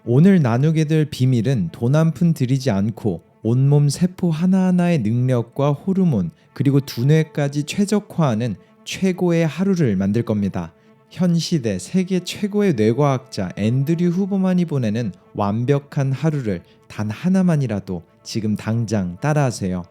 오늘 나누게 될 비밀은 돈 한 푼 들이지 않고 온몸 세포 하나하나의 능력과 호르몬 그리고 두뇌까지 최적화하는 최고의 하루를 만들 겁니다. 현 시대 세계 최고의 뇌과학자 앤드류 후버만이 보내는 완벽한 하루를 단 하나만이라도 지금 당장 따라하세요.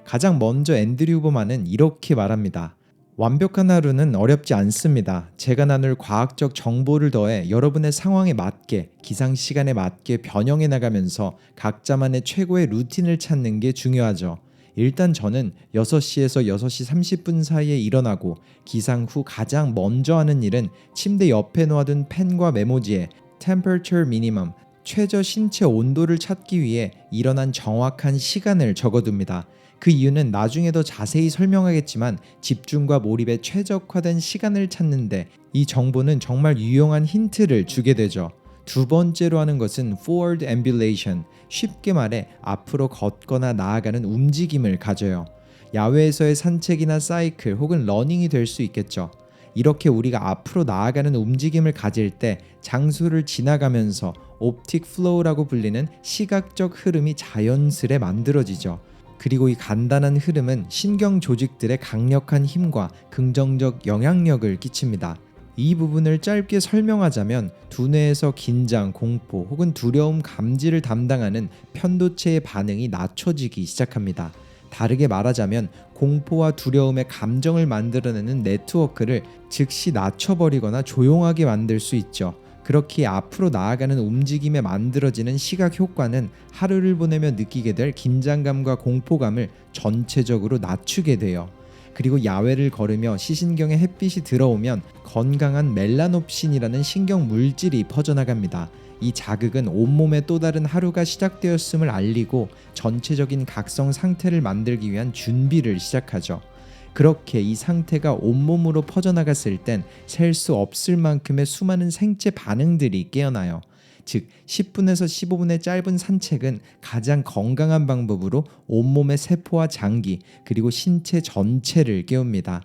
가장 먼저 앤드류 후버만은 이렇게 말합니다. 완벽한 하루는 어렵지 않습니다. 제가 나눌 과학적 정보를 더해 여러분의 상황에 맞게 기상 시간에 맞게 변형해 나가면서 각자만의 최고의 루틴을 찾는 게 중요하죠. 일단 저는 6시에서 6시 30분 사이에 일어나고 기상 후 가장 먼저 하는 일은 침대 옆에 놓아둔 펜과 메모지에 temperature minimum, 최저 신체 온도를 찾기 위해 일어난 정확한 시간을 적어둡니다. 그 이유는 나중에 더 자세히 설명하겠지만 집중과 몰입에 최적화된 시간을 찾는데 이 정보는 정말 유용한 힌트를 주게 되죠. 두 번째로 하는 것은 forward ambulation, 쉽게 말해 앞으로 걷거나 나아가는 움직임을 가져요. 야외에서의 산책이나 사이클 혹은 러닝이 될 수 있겠죠. 이렇게 우리가 앞으로 나아가는 움직임을 가질 때 장소를 지나가면서 옵틱 플로우라고 불리는 시각적 흐름이 자연스레 만들어지죠. 그리고 이 간단한 흐름은 신경 조직들의 강력한 힘과 긍정적 영향력을 끼칩니다. 이 부분을 짧게 설명하자면 두뇌에서 긴장, 공포 혹은 두려움 감지를 담당하는 편도체의 반응이 낮춰지기 시작합니다. 다르게 말하자면 공포와 두려움의 감정을 만들어내는 네트워크를 즉시 낮춰버리거나 조용하게 만들 수 있죠. 그렇게 앞으로 나아가는 움직임에 만들어지는 시각 효과는 하루를 보내며 느끼게 될 긴장감과 공포감을 전체적으로 낮추게 돼요. 그리고 야외를 걸으며 시신경에 햇빛이 들어오면 건강한 멜라놉신이라는 신경 물질이 퍼져나갑니다. 이 자극은 온몸에 또 다른 하루가 시작되었음을 알리고 전체적인 각성 상태를 만들기 위한 준비를 시작하죠. 그렇게 이 상태가 온몸으로 퍼져나갔을 땐 셀 수 없을 만큼의 수많은 생체 반응들이 깨어나요. 즉 10분에서 15분의 짧은 산책은 가장 건강한 방법으로 온몸의 세포와 장기 그리고 신체 전체를 깨웁니다.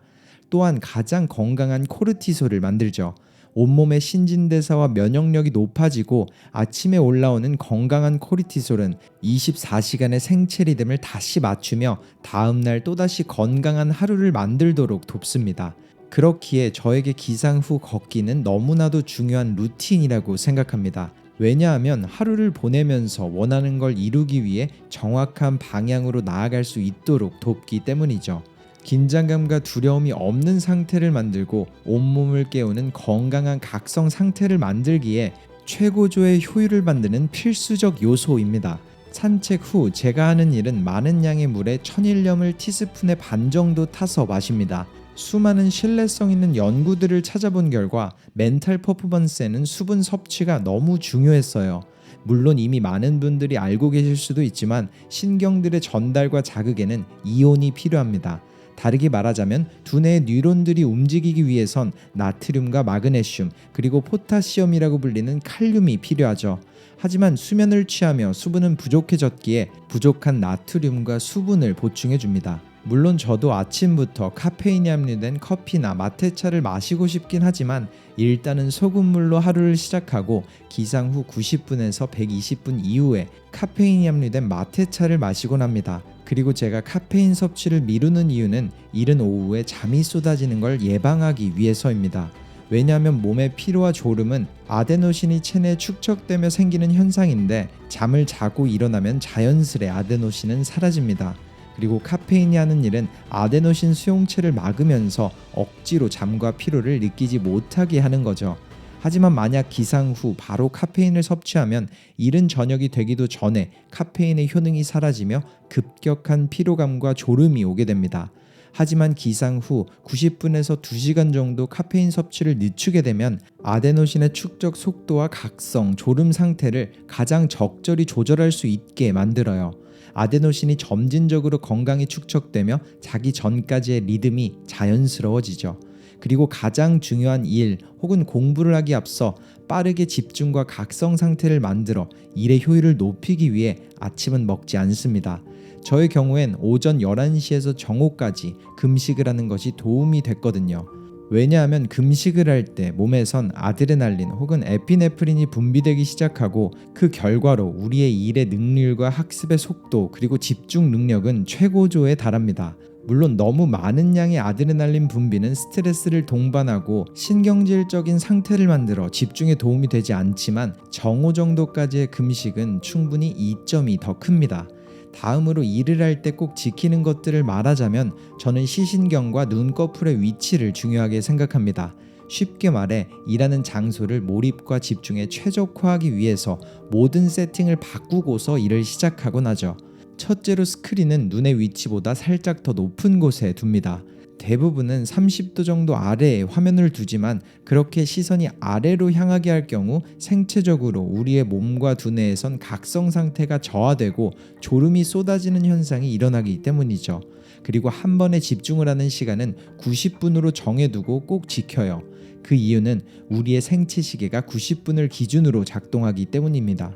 또한 가장 건강한 코르티솔을 만들죠. 온몸의 신진대사와 면역력이 높아지고 아침에 올라오는 건강한 코르티솔은 24시간의 생체 리듬을 다시 맞추며 다음날 또다시 건강한 하루를 만들도록 돕습니다. 그렇기에 저에게 기상 후 걷기는 너무나도 중요한 루틴이라고 생각합니다. 왜냐하면 하루를 보내면서 원하는 걸 이루기 위해 정확한 방향으로 나아갈 수 있도록 돕기 때문이죠. 긴장감과 두려움이 없는 상태를 만들고 온몸을 깨우는 건강한 각성 상태를 만들기에 최고조의 효율을 만드는 필수적 요소입니다. 산책 후 제가 하는 일은 많은 양의 물에 천일염을 티스푼의 반 정도 타서 마십니다. 수많은 신뢰성 있는 연구들을 찾아본 결과 멘탈 퍼포먼스에는 수분 섭취가 너무 중요했어요. 물론 이미 많은 분들이 알고 계실 수도 있지만 신경들의 전달과 자극에는 이온이 필요합니다. 다르게 말하자면 두뇌의 뉴런들이 움직이기 위해선 나트륨과 마그네슘 그리고 포타시움이라고 불리는 칼륨이 필요하죠. 하지만 수면을 취하며 수분은 부족해졌기에 부족한 나트륨과 수분을 보충해 줍니다. 물론 저도 아침부터 카페인이 함유된 커피나 마테차를 마시고 싶긴 하지만 일단은 소금물로 하루를 시작하고 기상 후 90분에서 120분 이후에 카페인이 함유된 마테차를 마시곤 합니다. 그리고 제가 카페인 섭취를 미루는 이유는 이른 오후에 잠이 쏟아지는 걸 예방하기 위해서입니다. 왜냐하면 몸의 피로와 졸음은 아데노신이 체내에 축적되며 생기는 현상인데 잠을 자고 일어나면 자연스레 아데노신은 사라집니다. 그리고 카페인이 하는 일은 아데노신 수용체를 막으면서 억지로 잠과 피로를 느끼지 못하게 하는 거죠. 하지만 만약 기상 후 바로 카페인을 섭취하면 이른 저녁이 되기도 전에 카페인의 효능이 사라지며 급격한 피로감과 졸음이 오게 됩니다. 하지만 기상 후 90분에서 2시간 정도 카페인 섭취를 늦추게 되면 아데노신의 축적 속도와 각성, 졸음 상태를 가장 적절히 조절할 수 있게 만들어요. 아데노신이 점진적으로 건강히 축적되며 자기 전까지의 리듬이 자연스러워지죠. 그리고 가장 중요한 일 혹은 공부를 하기 앞서 빠르게 집중과 각성 상태를 만들어 일의 효율을 높이기 위해 아침은 먹지 않습니다. 저의 경우엔 오전 11시에서 정오까지 금식을 하는 것이 도움이 됐거든요. 왜냐하면 금식을 할 때 몸에선 아드레날린 혹은 에피네프린이 분비되기 시작하고 그 결과로 우리의 일의 능률과 학습의 속도 그리고 집중 능력은 최고조에 달합니다. 물론 너무 많은 양의 아드레날린 분비는 스트레스를 동반하고 신경질적인 상태를 만들어 집중에 도움이 되지 않지만 정오 정도까지의 금식은 충분히 이점이 더 큽니다. 다음으로 일을 할 때 꼭 지키는 것들을 말하자면 저는 시신경과 눈꺼풀의 위치를 중요하게 생각합니다. 쉽게 말해 일하는 장소를 몰입과 집중에 최적화하기 위해서 모든 세팅을 바꾸고서 일을 시작하곤 하죠. 첫째로 스크린은 눈의 위치보다 살짝 더 높은 곳에 둡니다. 대부분은 30도 정도 아래에 화면을 두지만 그렇게 시선이 아래로 향하게 할 경우 생체적으로 우리의 몸과 두뇌에선 각성 상태가 저하되고 졸음이 쏟아지는 현상이 일어나기 때문이죠. 그리고 한 번에 집중을 하는 시간은 90분으로 정해두고 꼭 지켜요. 그 이유는 우리의 생체 시계가 90분을 기준으로 작동하기 때문입니다.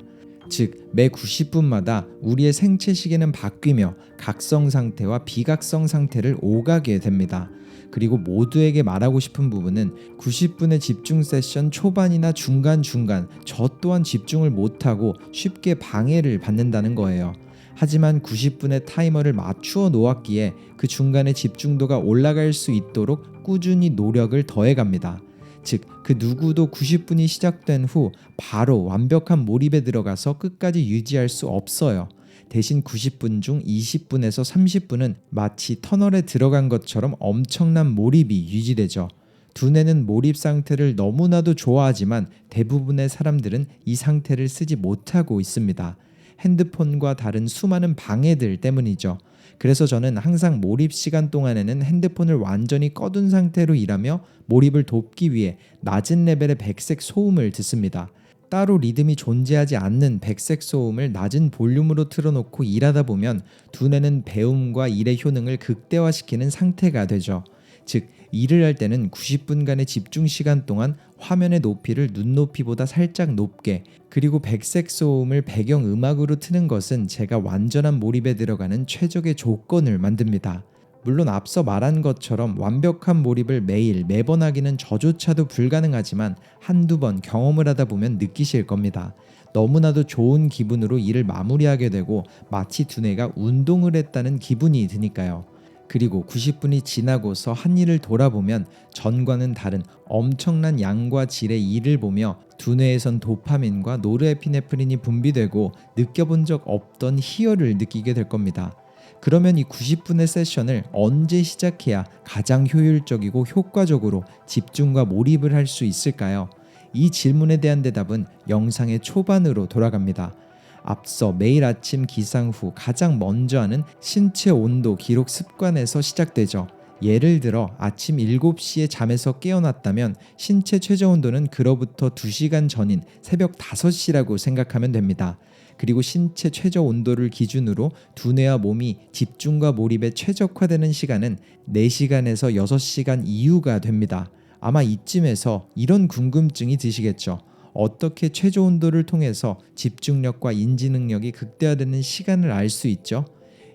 즉, 매 90분마다 우리의 생체 시계는 바뀌며 각성 상태와 비각성 상태를 오가게 됩니다. 그리고 모두에게 말하고 싶은 부분은 90분의 집중 세션 초반이나 중간중간 저 또한 집중을 못하고 쉽게 방해를 받는다는 거예요. 하지만 90분의 타이머를 맞추어 놓았기에 그 중간에 집중도가 올라갈 수 있도록 꾸준히 노력을 더해갑니다. 즉, 그 누구도 90분이 시작된 후 바로 완벽한 몰입에 들어가서 끝까지 유지할 수 없어요. 대신 90분 중 20분에서 30분은 마치 터널에 들어간 것처럼 엄청난 몰입이 유지되죠. 두뇌는 몰입 상태를 너무나도 좋아하지만 대부분의 사람들은 이 상태를 쓰지 못하고 있습니다. 핸드폰과 다른 수많은 방해들 때문이죠. 그래서 저는 항상 몰입 시간 동안에는 핸드폰을 완전히 꺼둔 상태로 일하며 몰입을 돕기 위해 낮은 레벨의 백색 소음을 듣습니다. 따로 리듬이 존재하지 않는 백색 소음을 낮은 볼륨으로 틀어놓고 일하다 보면 두뇌는 배움과 일의 효능을 극대화시키는 상태가 되죠. 즉, 일을 할 때는 90분간의 집중 시간 동안 화면의 높이를 눈높이보다 살짝 높게, 그리고 백색 소음을 배경 음악으로 트는 것은 제가 완전한 몰입에 들어가는 최적의 조건을 만듭니다. 물론 앞서 말한 것처럼 완벽한 몰입을 매일 매번 하기는 저조차도 불가능하지만 한두 번 경험을 하다 보면 느끼실 겁니다. 너무나도 좋은 기분으로 일을 마무리하게 되고 마치 두뇌가 운동을 했다는 기분이 드니까요. 그리고 90분이 지나고서 한 일을 돌아보면 전과는 다른 엄청난 양과 질의 일을 보며 두뇌에선 도파민과 노르에피네프린이 분비되고 느껴본 적 없던 희열을 느끼게 될 겁니다. 그러면 이 90분의 세션을 언제 시작해야 가장 효율적이고 효과적으로 집중과 몰입을 할 수 있을까요? 이 질문에 대한 대답은 영상의 초반으로 돌아갑니다. 앞서 매일 아침 기상 후 가장 먼저 하는 신체 온도 기록 습관에서 시작되죠. 예를 들어 아침 7시에 잠에서 깨어났다면 신체 최저 온도는 그로부터 2시간 전인 새벽 5시라고 생각하면 됩니다. 그리고 신체 최저 온도를 기준으로 두뇌와 몸이 집중과 몰입에 최적화되는 시간은 4시간에서 6시간 이후가 됩니다. 아마 이쯤에서 이런 궁금증이 드시겠죠. 어떻게 최저 온도를 통해서 집중력과 인지 능력이 극대화되는 시간을 알 수 있죠?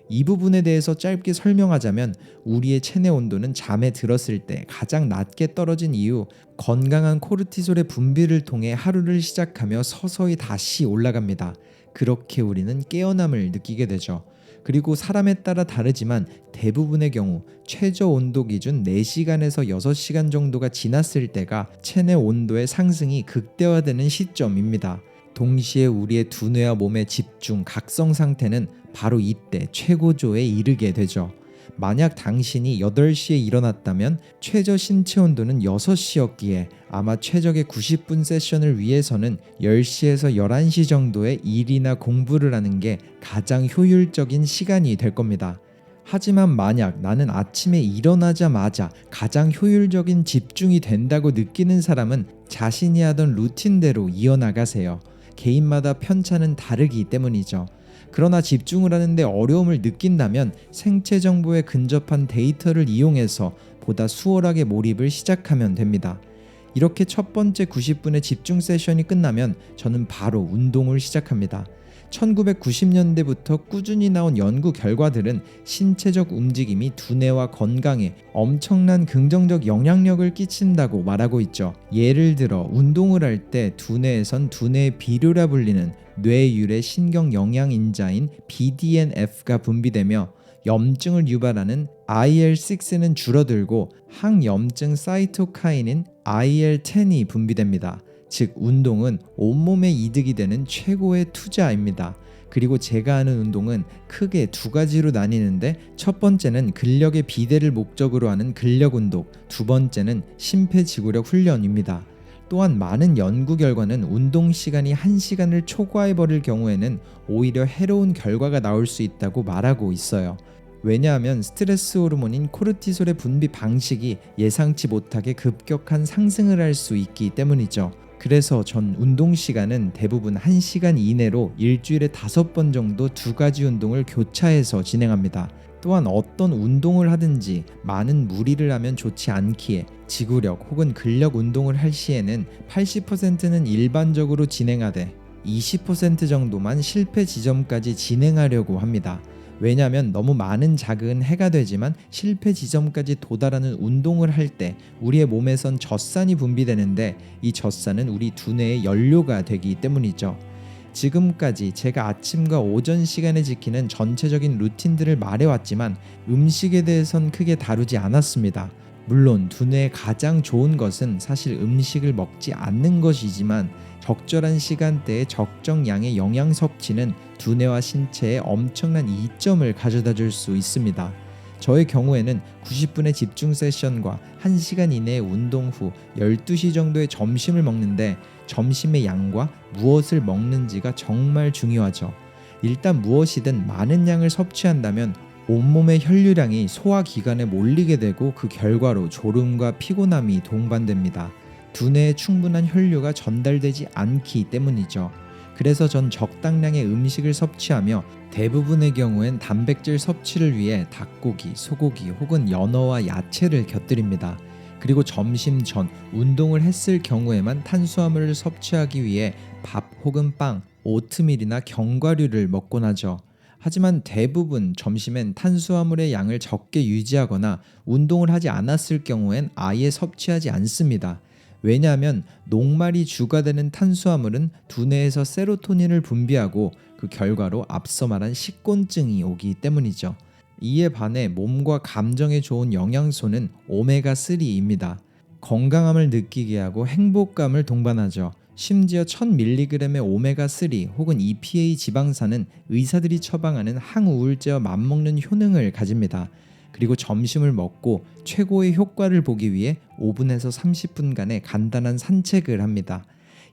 이 부분에 대해서 짧게 설명하자면 우리의 체내 온도는 잠에 들었을 때 가장 낮게 떨어진 이후 건강한 코르티솔의 분비를 통해 하루를 시작하며 서서히 다시 올라갑니다. 그렇게 우리는 깨어남을 느끼게 되죠. 그리고 사람에 따라 다르지만 대부분의 경우 최저 온도 기준 4시간에서 6시간 정도가 지났을 때가 체내 온도의 상승이 극대화되는 시점입니다. 동시에 우리의 두뇌와 몸의 집중, 각성 상태는 바로 이때 최고조에 이르게 되죠. 만약 당신이 8시에 일어났다면 최저 신체 온도는 6시였기에 아마 최적의 90분 세션을 위해서는 10시에서 11시 정도의 일이나 공부를 하는 게 가장 효율적인 시간이 될 겁니다. 하지만 만약 나는 아침에 일어나자마자 가장 효율적인 집중이 된다고 느끼는 사람은 자신이 하던 루틴대로 이어나가세요. 개인마다 편차는 다르기 때문이죠. 그러나 집중을 하는데 어려움을 느낀다면 생체 정보에 근접한 데이터를 이용해서 보다 수월하게 몰입을 시작하면 됩니다. 이렇게 첫 번째 90분의 집중 세션이 끝나면 저는 바로 운동을 시작합니다. 1990년대부터 꾸준히 나온 연구 결과들은 신체적 움직임이 두뇌와 건강에 엄청난 긍정적 영향력을 끼친다고 말하고 있죠. 예를 들어 운동을 할 때 두뇌에선 두뇌의 비료라 불리는 뇌유래 신경 영양인자인 BDNF가 분비되며 염증을 유발하는 IL-6는 줄어들고 항염증 사이토카인인 IL-10이 분비됩니다. 즉 운동은 온몸에 이득이 되는 최고의 투자입니다. 그리고 제가 하는 운동은 크게 두 가지로 나뉘는데, 첫 번째는 근력의 비대를 목적으로 하는 근력 운동, 두 번째는 심폐지구력 훈련입니다. 또한 많은 연구 결과는 운동 시간이 1시간을 초과해버릴 경우에는 오히려 해로운 결과가 나올 수 있다고 말하고 있어요. 왜냐하면 스트레스 호르몬인 코르티솔의 분비 방식이 예상치 못하게 급격한 상승을 할 수 있기 때문이죠. 그래서 전 운동 시간은 대부분 1시간 이내로 일주일에 5번 정도 두 가지 운동을 교차해서 진행합니다. 또한 어떤 운동을 하든지 많은 무리를 하면 좋지 않기에 지구력 혹은 근력 운동을 할 시에는 80%는 일반적으로 진행하되 20% 정도만 실패 지점까지 진행하려고 합니다. 왜냐하면 너무 많은 자극은 해가 되지만 실패 지점까지 도달하는 운동을 할 때 우리의 몸에선 젖산이 분비되는데, 이 젖산은 우리 두뇌의 연료가 되기 때문이죠. 지금까지 제가 아침과 오전 시간에 지키는 전체적인 루틴들을 말해왔지만 음식에 대해선 크게 다루지 않았습니다. 물론 두뇌에 가장 좋은 것은 사실 음식을 먹지 않는 것이지만 적절한 시간대에 적정 양의 영양 섭취는 두뇌와 신체에 엄청난 이점을 가져다 줄 수 있습니다. 저의 경우에는 90분의 집중 세션과 1시간 이내의 운동 후 12시 정도의 점심을 먹는데, 점심의 양과 무엇을 먹는지가 정말 중요하죠. 일단 무엇이든 많은 양을 섭취한다면 온몸의 혈류량이 소화기관에 몰리게 되고 그 결과로 졸음과 피곤함이 동반됩니다. 두뇌에 충분한 혈류가 전달되지 않기 때문이죠. 그래서 전 적당량의 음식을 섭취하며 대부분의 경우엔 단백질 섭취를 위해 닭고기, 소고기 혹은 연어와 야채를 곁들입니다. 그리고 점심 전 운동을 했을 경우에만 탄수화물을 섭취하기 위해 밥 혹은 빵, 오트밀이나 견과류를 먹곤 하죠. 하지만 대부분 점심엔 탄수화물의 양을 적게 유지하거나 운동을 하지 않았을 경우엔 아예 섭취하지 않습니다. 왜냐하면 녹말이 주가 되는 탄수화물은 두뇌에서 세로토닌을 분비하고 그 결과로 앞서 말한 식곤증이 오기 때문이죠. 이에 반해 몸과 감정에 좋은 영양소는 오메가3입니다. 건강함을 느끼게 하고 행복감을 동반하죠. 심지어 1000mg의 오메가3 혹은 EPA 지방산은 의사들이 처방하는 항우울제와 맞먹는 효능을 가집니다. 그리고 점심을 먹고 최고의 효과를 보기 위해 5분에서 30분간의 간단한 산책을 합니다.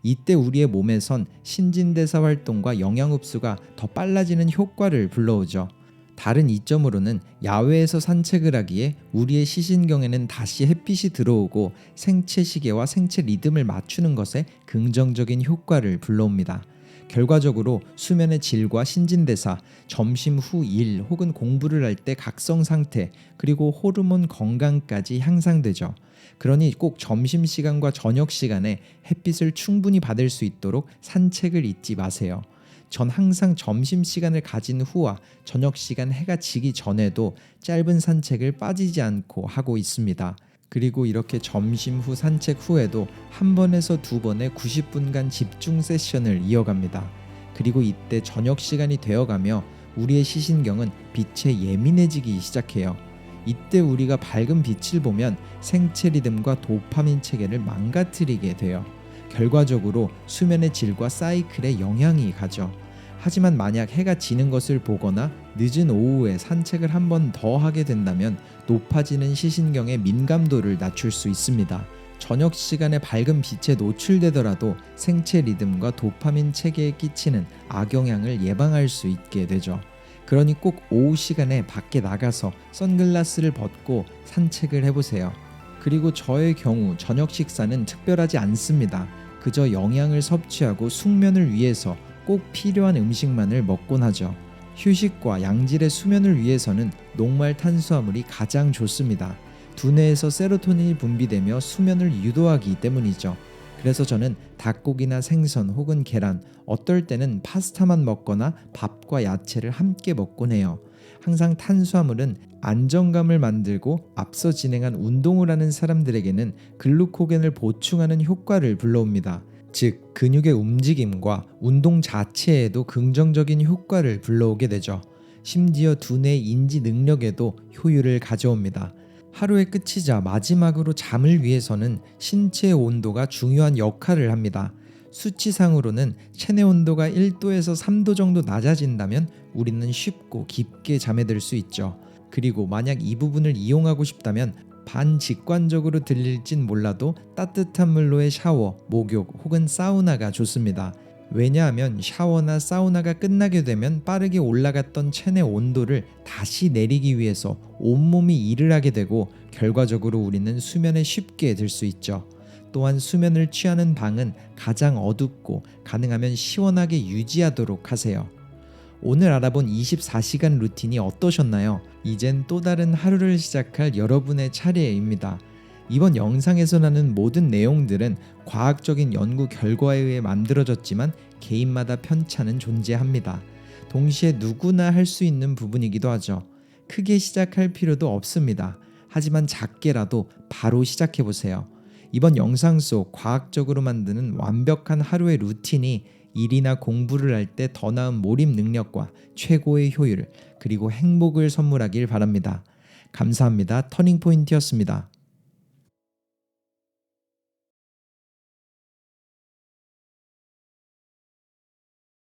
이때 우리의 몸에선 신진대사 활동과 영양 흡수가 더 빨라지는 효과를 불러오죠. 다른 이점으로는 야외에서 산책을 하기에 우리의 시신경에는 다시 햇빛이 들어오고 생체 시계와 생체 리듬을 맞추는 것에 긍정적인 효과를 불러옵니다. 결과적으로 수면의 질과 신진대사, 점심 후 일 혹은 공부를 할 때 각성 상태, 그리고 호르몬 건강까지 향상되죠. 그러니 꼭 점심시간과 저녁시간에 햇빛을 충분히 받을 수 있도록 산책을 잊지 마세요. 전 항상 점심시간을 가진 후와 저녁시간 해가 지기 전에도 짧은 산책을 빠지지 않고 하고 있습니다. 그리고 이렇게 점심 후 산책 후에도 한 번에서 두 번의 90분간 집중 세션을 이어갑니다. 그리고 이때 저녁 시간이 되어가며 우리의 시신경은 빛에 예민해지기 시작해요. 이때 우리가 밝은 빛을 보면 생체 리듬과 도파민 체계를 망가뜨리게 돼요. 결과적으로 수면의 질과 사이클에 영향이 가죠. 하지만 만약 해가 지는 것을 보거나 늦은 오후에 산책을 한 번 더 하게 된다면 높아지는 시신경의 민감도를 낮출 수 있습니다. 저녁 시간에 밝은 빛에 노출되더라도 생체 리듬과 도파민 체계에 끼치는 악영향을 예방할 수 있게 되죠. 그러니 꼭 오후 시간에 밖에 나가서 선글라스를 벗고 산책을 해보세요. 그리고 저의 경우 저녁 식사는 특별하지 않습니다. 그저 영양을 섭취하고 숙면을 위해서 꼭 필요한 음식만을 먹곤 하죠. 휴식과 양질의 수면을 위해서는 녹말 탄수화물이 가장 좋습니다. 두뇌에서 세로토닌이 분비되며 수면을 유도하기 때문이죠. 그래서 저는 닭고기나 생선 혹은 계란, 어떨 때는 파스타만 먹거나 밥과 야채를 함께 먹곤 해요. 항상 탄수화물은 안정감을 만들고 앞서 진행한 운동을 하는 사람들에게는 글루코겐을 보충하는 효과를 불러옵니다. 즉, 근육의 움직임과 운동 자체에도 긍정적인 효과를 불러오게 되죠. 심지어 두뇌 인지 능력에도 효율을 가져옵니다. 하루의 끝이자 마지막으로 잠을 위해서는 신체의 온도가 중요한 역할을 합니다. 수치상으로는 체내 온도가 1도에서 3도 정도 낮아진다면 우리는 쉽고 깊게 잠에 들 수 있죠. 그리고 만약 이 부분을 이용하고 싶다면 반직관적으로 들릴진 몰라도 따뜻한 물로의 샤워, 목욕 혹은 사우나가 좋습니다. 왜냐하면 샤워나 사우나가 끝나게 되면 빠르게 올라갔던 체내 온도를 다시 내리기 위해서 온몸이 일을 하게 되고 결과적으로 우리는 수면에 쉽게 들 수 있죠. 또한 수면을 취하는 방은 가장 어둡고 가능하면 시원하게 유지하도록 하세요. 오늘 알아본 24시간 루틴이 어떠셨나요? 이젠 또 다른 하루를 시작할 여러분의 차례입니다. 이번 영상에서 나눈 모든 내용들은 과학적인 연구 결과에 의해 만들어졌지만 개인마다 편차는 존재합니다. 동시에 누구나 할 수 있는 부분이기도 하죠. 크게 시작할 필요도 없습니다. 하지만 작게라도 바로 시작해보세요. 이번 영상 속 과학적으로 만드는 완벽한 하루의 루틴이 일이나 공부를 할 때 더 나은 몰입 능력과 최고의 효율, 그리고 행복을 선물하길 바랍니다. 감사합니다. 터닝포인트였습니다.